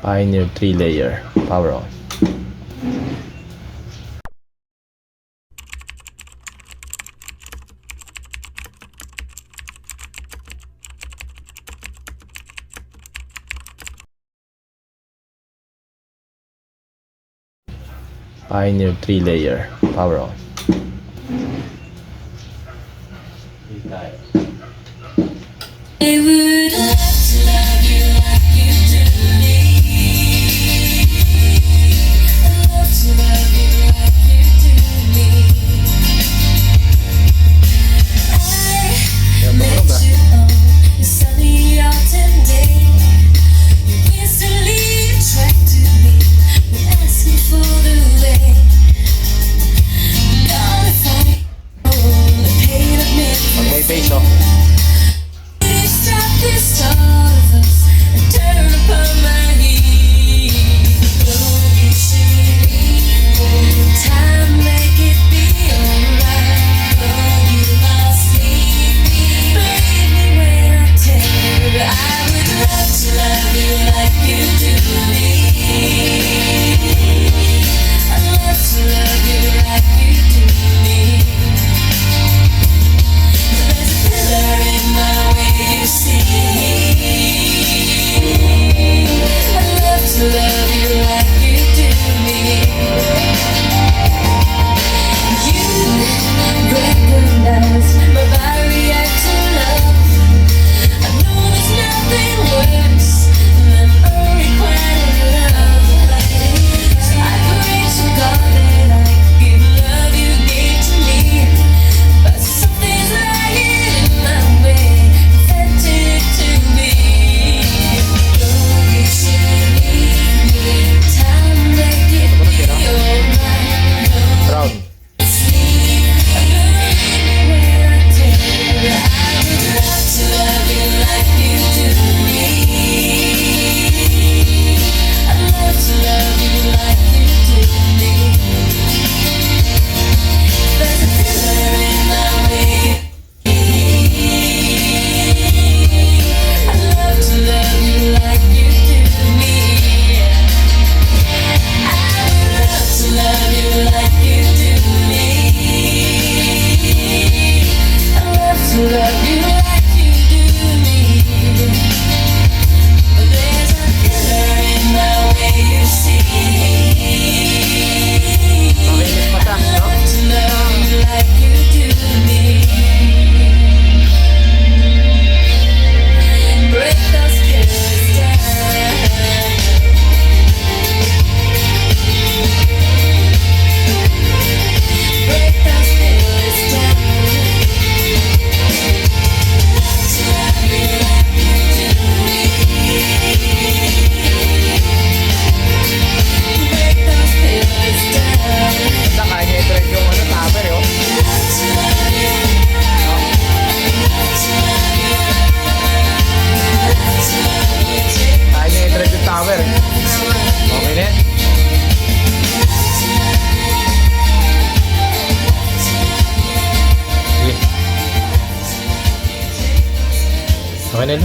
Pioneer 3-layer power on. Pioneer 3-layer power on. I would love to love you like you do me. I love to love you like you do me. I met you on a sunny autumn day. You instantly attracted me and asked me for the way. Gonna fight on the pain of me. Okay, peso. Stop this thought of us and turn upon my knees. Don't you see? Time make it be alright. Oh, you must leave me. Believe me when I tell you I would love to love you like you do me. I'd love to love you like you do me. There's a pillar in my way. You see, I love to love you like you do me. You recognize my body react to love. I know there's nothing worse than unrequited love. So I pray to God that I give love you gave to me, but something's lying in my way. To me, don't you see? Time make it be alright. Brown. Sleep, believe me when I tell you I would love to love you like you do me. I'd love to love you like you do me. There's a pillar in my way. To love you like you do me. I would love to love you like you do me. I love to love you like you do me. But there's a pillar in my way, you see. I love to love you like you do me. Break those pillars down. Break those pillars down. To love you like you do me. Break those pillars down. Saka niya i-drive yung tupper yun. To love you. To love you. To love you. Kaya niya i-drive yung tower. Okay na yan. Okay na yun.